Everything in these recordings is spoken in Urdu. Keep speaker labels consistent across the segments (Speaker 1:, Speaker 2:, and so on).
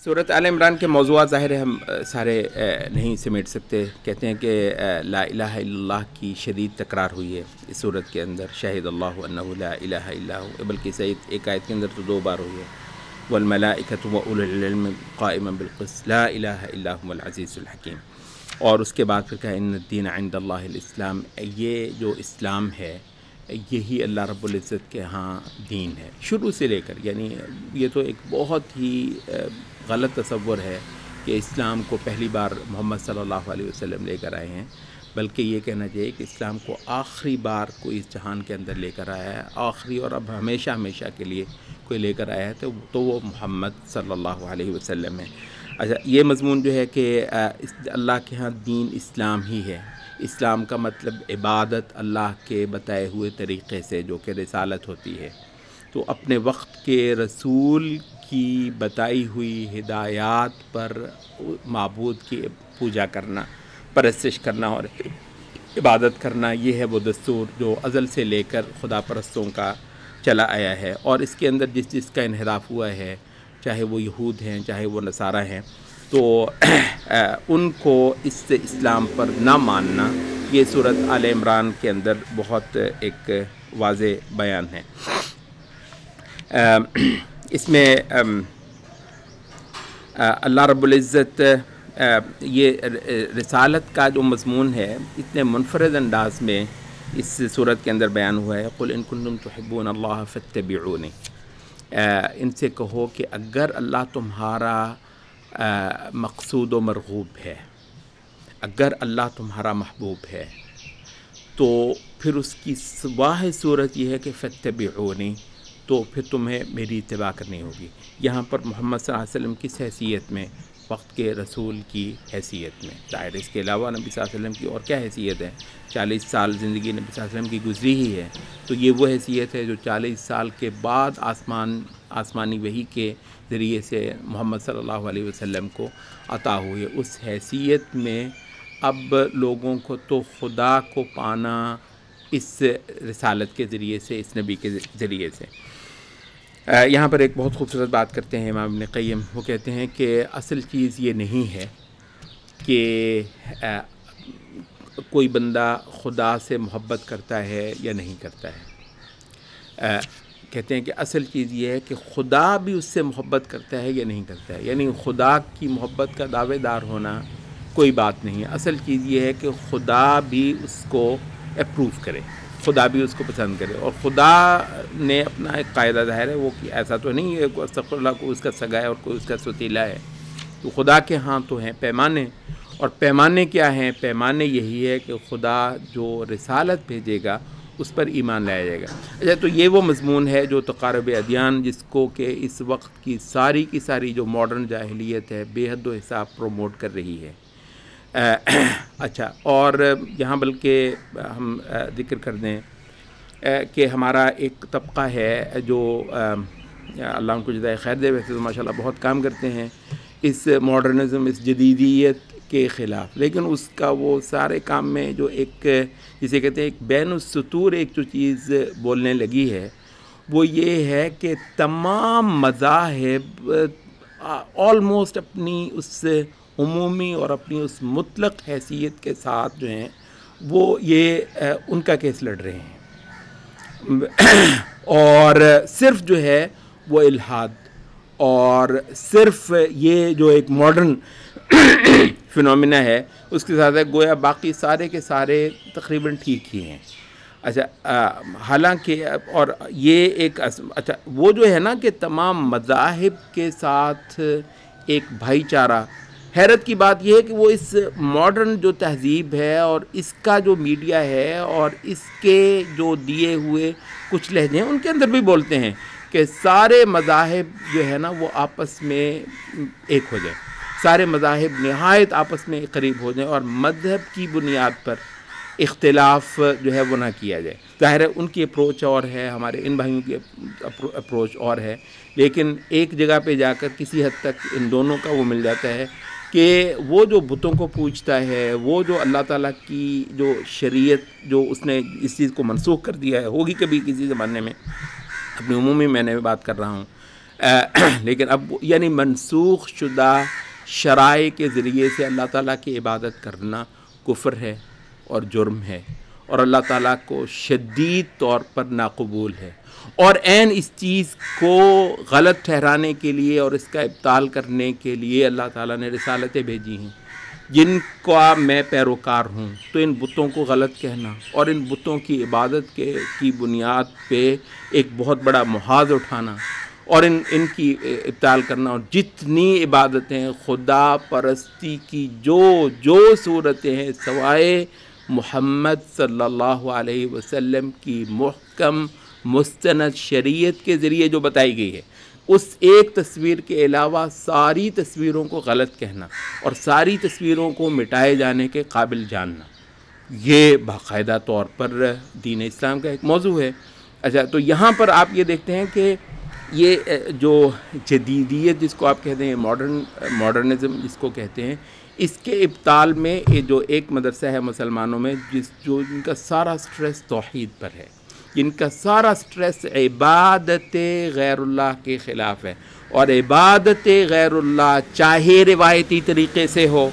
Speaker 1: سورۃ آل عمران کے موضوعات ظاہر ہے ہم سارے نہیں سمیٹ سکتے. کہتے ہیں کہ لا الہ الا اللہ کی شدید تکرار ہوئی ہے اس صورت کے اندر. شہد اللہ انہ لا الہ الا ہو، بلکہ سعید ایک آیت کے اندر تو 2 بار ہوئی ہے. والملائکۃ واولو العلم قائما بالقسط لا الہ الا هو العزیز الحکیم. اور اس کے بعد پھر کہا ان الدین عند اللہ الاسلام. یہ جو اسلام ہے یہی اللہ رب العزت کے ہاں دین ہے شروع سے لے کر. یعنی یہ تو ایک بہت ہی غلط تصور ہے کہ اسلام کو پہلی بار محمد صلی اللہ علیہ وسلم لے کر آئے ہیں، بلکہ یہ کہنا چاہیے کہ اسلام کو آخری بار کوئی اس جہان کے اندر لے کر آیا ہے، آخری اور اب ہمیشہ ہمیشہ کے لیے کوئی لے کر آیا ہے تو وہ محمد صلی اللہ علیہ وسلم ہے. اچھا، یہ مضمون جو ہے کہ اللہ کے ہاں دین اسلام ہی ہے. اسلام کا مطلب عبادت اللہ کے بتائے ہوئے طریقے سے، جو کہ رسالت ہوتی ہے. تو اپنے وقت کے رسول کی بتائی ہوئی ہدایات پر معبود کی پوجا کرنا، پرستش کرنا اور عبادت کرنا، یہ ہے وہ دستور جو ازل سے لے کر خدا پرستوں کا چلا آیا ہے. اور اس کے اندر جس جس کا انحراف ہوا ہے، چاہے وہ یہود ہیں چاہے وہ نصارہ ہیں، تو ان کو اس اسلام پر نہ ماننا یہ سورۃ آل عمران کے اندر بہت ایک واضح بیان ہے. اس میں اللہ رب العزت یہ رسالت کا جو مضمون ہے اتنے منفرد انداز میں اس صورت کے اندر بیان ہوا ہے. قل ان کنتم تحبون اللہ فاتبعونی. ان سے کہو کہ اگر اللہ تمہارا مقصود و مرغوب ہے، اگر اللہ تمہارا محبوب ہے، تو پھر اس کی واحد صورت یہ ہے کہ فاتبعونی، تو پھر تمہیں میری اتباع کرنی ہوگی. یہاں پر محمد صلی اللہ علیہ وسلم کس حیثیت میں؟ وقت کے رسول کی حیثیت میں. ظاہر اس کے علاوہ نبی صلی اللہ علیہ وسلم کی اور کیا حیثیت ہے؟ 40 سال زندگی نبی صلی اللہ علیہ وسلم کی گزری ہی ہے. تو یہ وہ حیثیت ہے جو 40 سال کے بعد آسمانی وحی کے ذریعے سے محمد صلی اللہ علیہ وسلم کو عطا ہوئی ہے. اس حیثیت میں اب لوگوں کو تو خدا کو پانا اس رسالت کے ذریعے سے، اس نبی کے ذریعے سے. یہاں پر ایک بہت خوبصورت بات کرتے ہیں امام ابن قیم. وہ کہتے ہیں کہ اصل چیز یہ نہیں ہے کہ کوئی بندہ خدا سے محبت کرتا ہے یا نہیں کرتا ہے. کہتے ہیں کہ اصل چیز یہ ہے کہ خدا بھی اس سے محبت کرتا ہے یا نہیں کرتا ہے. یعنی خدا کی محبت کا دعوے دار ہونا کوئی بات نہیں ہے. اصل چیز یہ ہے کہ خدا بھی اس کو اپروو کرے، خدا بھی اس کو پسند کرے. اور خدا نے اپنا ایک قاعدہ ظاہر ہے، وہ کہ ایسا تو نہیں ہے کہ استغفر اللہ کو اس کا سگا ہے اور کوئی اس کا ستیلا ہے. تو خدا کے ہاں تو ہیں پیمانے. اور پیمانے کیا ہیں؟ پیمانے یہی ہے کہ خدا جو رسالت بھیجے گا اس پر ایمان لایا جائے گا. اچھا، تو یہ وہ مضمون ہے جو تقارب ادیان، جس کو کہ اس وقت کی ساری جو ماڈرن جاہلیت ہے بے حد و حساب پروموٹ کر رہی ہے. اچھا، اور یہاں بلکہ ہم ذکر کر دیں کہ ہمارا ایک طبقہ ہے جو اللہ ان کو جزائے خیر دے، ویسے تو ماشاءاللہ بہت کام کرتے ہیں اس ماڈرنزم، اس جدیدیت کے خلاف، لیکن اس کا وہ سارے کام میں جو ایک جسے کہتے ہیں ایک بین السطور ایک جو چیز بولنے لگی ہے، وہ یہ ہے کہ تمام مذاہب آلموسٹ اپنی اس عمومی اور اپنی اس مطلق حیثیت کے ساتھ جو ہیں وہ یہ ان کا کیس لڑ رہے ہیں. اور صرف جو ہے وہ الحاد اور صرف یہ جو ایک ماڈرن فنومینا ہے اس کے ساتھ گویا باقی سارے کے سارے تقریباً ٹھیک ہی ہیں. اچھا، حالانکہ اور یہ ایک اچھا وہ جو ہے نا کہ تمام مذاہب کے ساتھ ایک بھائی چارہ. حیرت کی بات یہ ہے کہ وہ اس ماڈرن جو تہذیب ہے اور اس کا جو میڈیا ہے اور اس کے جو دیے ہوئے کچھ لہجے ہیں ان کے اندر بھی بولتے ہیں کہ سارے مذاہب جو ہے نا وہ آپس میں ایک ہو جائیں، سارے مذاہب نہایت آپس میں قریب ہو جائیں اور مذہب کی بنیاد پر اختلاف جو ہے وہ نہ کیا جائے. ظاہر ہے ان کی اپروچ اور ہے، ہمارے ان بھائیوں کی اپروچ اور ہے، لیکن ایک جگہ پہ جا کر کسی حد تک ان دونوں کا وہ مل جاتا ہے کہ وہ جو بتوں کو پوجتا ہے، وہ جو اللہ تعالیٰ کی جو شریعت جو اس نے اس چیز کو منسوخ کر دیا ہے، ہوگی کبھی کسی زمانے میں، اپنی عمومی میں نے بات کر رہا ہوں، لیکن اب یعنی منسوخ شدہ شرائع کے ذریعے سے اللہ تعالیٰ کی عبادت کرنا کفر ہے اور جرم ہے، اور اللہ تعالیٰ کو شدید طور پر ناقبول ہے، اور عین اس چیز کو غلط ٹھہرانے کے لیے اور اس کا ابطال کرنے کے لیے اللہ تعالیٰ نے رسالتیں بھیجی ہیں جن کا میں پیروکار ہوں۔ تو ان بتوں کو غلط کہنا اور ان بتوں کی عبادت کی بنیاد پہ ایک بہت بڑا محاذ اٹھانا اور ان کی ابطال کرنا، اور جتنی عبادتیں خدا پرستی کی جو صورتیں ہیں سوائے محمد صلی اللہ علیہ وسلم کی محکم مستند شریعت کے ذریعے جو بتائی گئی ہے، اس ایک تصویر کے علاوہ ساری تصویروں کو غلط کہنا اور ساری تصویروں کو مٹائے جانے کے قابل جاننا، یہ باقاعدہ طور پر دین اسلام کا ایک موضوع ہے۔ اچھا، تو یہاں پر آپ یہ دیکھتے ہیں کہ یہ جو جدیدیت جس کو آپ کہتے ہیں، ماڈرنزم جس کو کہتے ہیں، اس کے ابطال میں یہ جو ایک مدرسہ ہے مسلمانوں میں جن کا سارا سٹریس توحید پر ہے، جن کا سارا سٹریس عبادت غیر اللہ کے خلاف ہے، اور عبادت غیر اللہ چاہے روایتی طریقے سے ہو،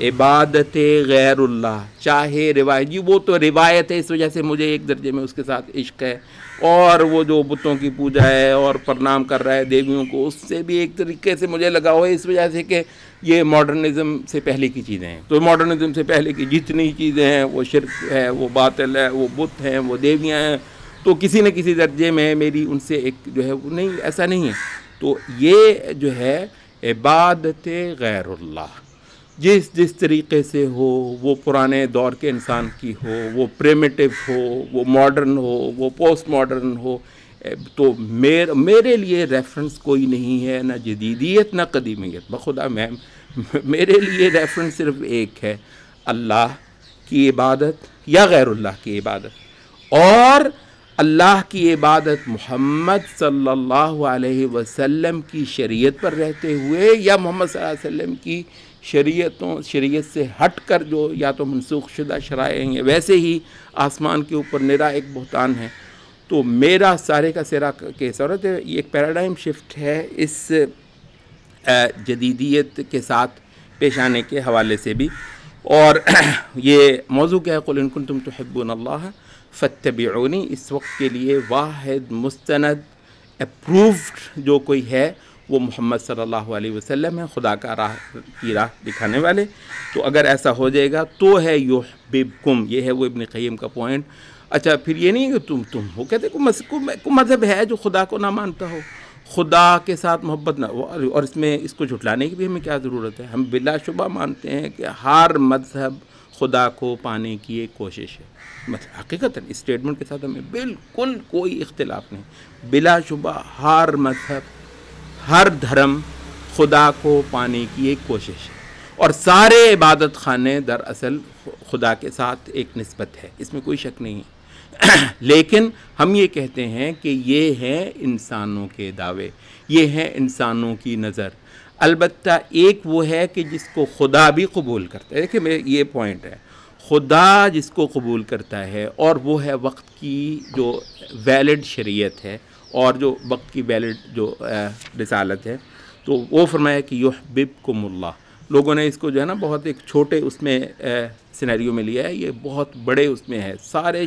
Speaker 1: عبادت غیر اللہ چاہے روایت، وہ تو روایت ہے، اس وجہ سے مجھے ایک درجے میں اس کے ساتھ عشق ہے، اور وہ جو بتوں کی پوجا ہے اور پرنام کر رہا ہے دیویوں کو، اس سے بھی ایک طریقے سے مجھے لگاؤ ہے، اس وجہ سے کہ یہ ماڈرنزم سے پہلے کی چیزیں ہیں۔ تو ماڈرنزم سے پہلے کی جتنی چیزیں ہیں وہ شرک ہے، وہ باطل ہے، وہ بت ہیں، وہ دیویاں ہیں، تو کسی نہ کسی درجے میں میری ان سے ایک جو ہے وہ نہیں، ایسا نہیں ہے۔ تو یہ جو ہے عبادت غیر اللہ جس طریقے سے ہو، وہ پرانے دور کے انسان کی ہو، وہ پریمیٹیو ہو، وہ ماڈرن ہو، وہ پوسٹ ماڈرن ہو، تو میرے لیے ریفرنس کوئی نہیں ہے، نہ جدیدیت نہ قدیمیت، بخدا میرے لیے ریفرنس صرف ایک ہے، اللہ کی عبادت یا غیر اللہ کی عبادت، اور اللہ کی عبادت محمد صلی اللہ علیہ وسلم کی شریعت پر رہتے ہوئے، یا محمد صلی اللہ علیہ وسلم کی شریعت سے ہٹ کر جو یا تو منسوخ شدہ شرائع ہیں، ویسے ہی آسمان کے اوپر نرا ایک بہتان ہے۔ تو میرا سارے کا سرا کی صورت ہے، یہ ایک پیراڈائم شفٹ ہے اس جدیدیت کے ساتھ پیش آنے کے حوالے سے بھی، اور یہ موضوع کیا ہے، قل ان کنتم تحبون اللہ فاتبعونی، اس وقت کے لیے واحد مستند اپرووڈ جو کوئی ہے وہ محمد صلی اللہ علیہ وسلم ہے، خدا کی راہ دکھانے والے۔ تو اگر ایسا ہو جائے گا تو ہے یحببکم، یہ ہے وہ ابن قیم کا پوائنٹ۔ اچھا، پھر یہ نہیں کہ تم وہ کہتے کوئی مذہب ہے جو خدا کو نہ مانتا ہو، خدا کے ساتھ محبت نہ، اور اس کو جھٹلانے کی بھی ہمیں کیا ضرورت ہے؟ ہم بلا شبہ مانتے ہیں کہ ہر مذہب خدا کو پانے کی ایک کوشش ہے، حقیقتاً اس اسٹیٹمنٹ کے ساتھ ہمیں بالکل کوئی اختلاف نہیں، بلا شبہ ہر مذہب، ہر دھرم خدا کو پانے کی ایک کوشش ہے، اور سارے عبادت خانے دراصل خدا کے ساتھ ایک نسبت ہے، اس میں کوئی شک نہیں ہے۔ لیکن ہم یہ کہتے ہیں کہ یہ ہیں انسانوں کے دعوے، یہ ہیں انسانوں کی نظر۔ البتہ ایک وہ ہے کہ جس کو خدا بھی قبول کرتا ہے، دیکھیں یہ پوائنٹ ہے، خدا جس کو قبول کرتا ہے، اور وہ ہے وقت کی جو ویلڈ شریعت ہے اور جو وقت کی ویلڈ جو رسالت ہے، تو وہ فرمایا کہ یحببکم اللہ۔ لوگوں نے اس کو جو ہے نا بہت ایک چھوٹے اس میں سینیریو میں لیا ہے، یہ بہت بڑے اس میں ہے، سارے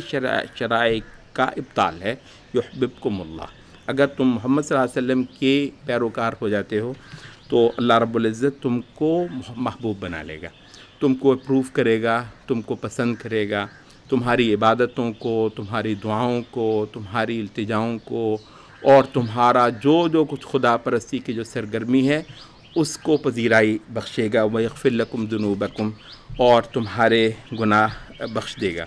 Speaker 1: شرائع کا ابطال ہے، یحببکم اللہ۔ اگر تم محمد صلی اللہ علیہ وسلم کے پیروکار ہو جاتے ہو تو اللہ رب العزت تم کو محبوب بنا لے گا، تم کو اپروو کرے گا، تم کو پسند کرے گا، تمہاری عبادتوں کو، تمہاری دعاؤں کو، تمہاری التجاؤں کو، اور تمہارا جو کچھ خدا پرستی کی جو سرگرمی ہے اس کو پذیرائی بخشے گا، وَيَغْفِرْ لَكُمْ ذُنُوبَكُمْ، اور تمہارے گناہ بخش دے گا۔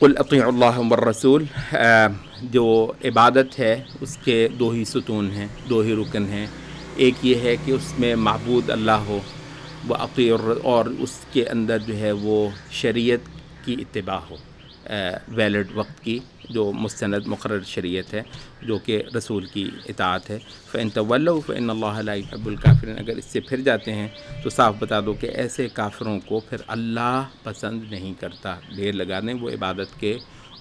Speaker 1: قُلْ اطیعوا اللہ والرسول، جو عبادت ہے اس کے دو ہی ستون ہیں، دو ہی رکن ہیں، ایک یہ ہے کہ اس میں معبود اللہ ہو، اور اس کے اندر جو ہے وہ شریعت کی اتباع ہو، ویلڈ وقت کی جو مستند مقرر شریعت ہے جو کہ رسول کی اطاعت ہے۔ فَإِن تَوَلَّوْا فَإِنَّ اللَّهَ لَا يُحِبُّ الْكَافِرِينَ، اگر اس سے پھر جاتے ہیں تو صاف بتا دو کہ ایسے کافروں کو پھر اللہ پسند نہیں کرتا، ڈھیر لگا دیں وہ عبادت کے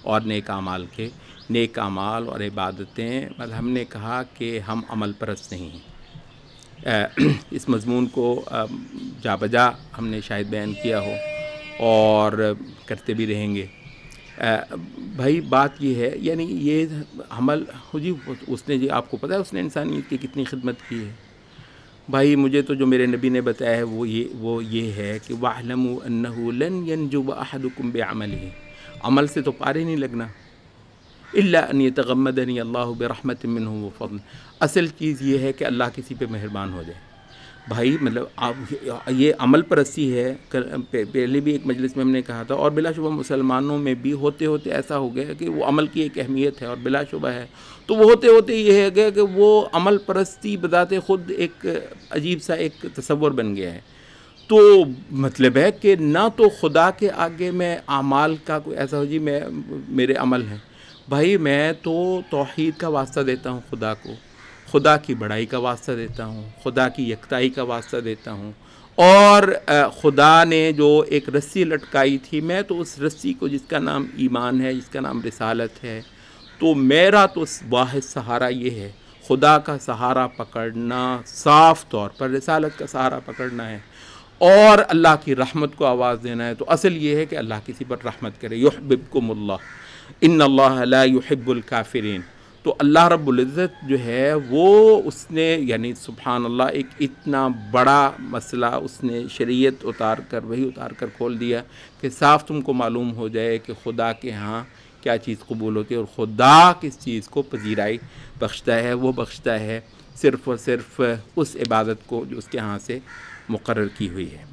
Speaker 1: اور نیک اعمال کے. نیک اعمال اور عبادتیں، مطلب ہم نے کہا کہ ہم عمل پرست نہیں ہیں. اس مضمون کو جا بجا ہم نے شاید بیان کیا ہو اور کرتے بھی رہیں گے. بھائی بات یہ ہے، یعنی یہ عمل جی اس نے، جی آپ کو پتہ ہے اس نے انسانیت کی کتنی خدمت کی ہے. بھائی مجھے تو جو میرے نبی نے بتایا ہے وہ یہ ہے کہ وَاعْلَمُوا أَنَّهُ لَنْ يَنْجُوَ أَحَدُكُمْ بِعَمَلِهِ، عمل سے تو پارے نہیں لگنا. إِلَّا أَنْ يَتَغَمَّدَنِي اللَّهُ بِرَحْمَةٍ مِّنْهُ وَفَضْلٍ. اصل چیز یہ ہے کہ اللہ کسی پہ مہربان ہو جائے. بھائی مطلب یہ عمل پرستی ہے. پہلے بھی ایک مجلس میں ہم نے کہا تھا، اور بلا شبہ مسلمانوں میں بھی ہوتے ہوتے ایسا ہو گیا کہ وہ عمل کی ایک اہمیت ہے اور بلا شبہ ہے، تو وہ ہوتے ہوتے یہ ہے گیا کہ وہ عمل پرستی بذات خود ایک عجیب سا ایک تصور بن گیا ہے. تو مطلب ہے کہ نہ تو خدا کے آگے میں اعمال کا کوئی ایسا ہو جی میرے عمل ہیں. بھائی میں تو توحید کا واسطہ دیتا ہوں خدا کو، خدا کی بڑائی کا واسطہ دیتا ہوں، خدا کی یکتائی کا واسطہ دیتا ہوں. اور خدا نے جو ایک رسی لٹکائی تھی، میں تو اس رسی کو، جس کا نام ایمان ہے، جس کا نام رسالت ہے، تو میرا تو واحد سہارا یہ ہے، خدا کا سہارا پکڑنا، صاف طور پر رسالت کا سہارا پکڑنا ہے اور اللہ کی رحمت کو آواز دینا ہے. تو اصل یہ ہے کہ اللہ کسی پر رحمت کرے. یحببکم اللہ ان اللہ لا یحب الکافرین. تو اللہ رب العزت جو ہے وہ اس نے، یعنی سبحان اللہ، ایک اتنا بڑا مسئلہ اس نے شریعت اتار کر، وہی اتار کر کھول دیا کہ صاف تم کو معلوم ہو جائے کہ خدا کے ہاں کیا چیز قبول ہوتی ہے اور خدا کس چیز کو پذیرائی بخشتا ہے. وہ بخشتا ہے صرف اور صرف اس عبادت کو جو اس کے ہاں سے مقرر کی ہوئی ہے.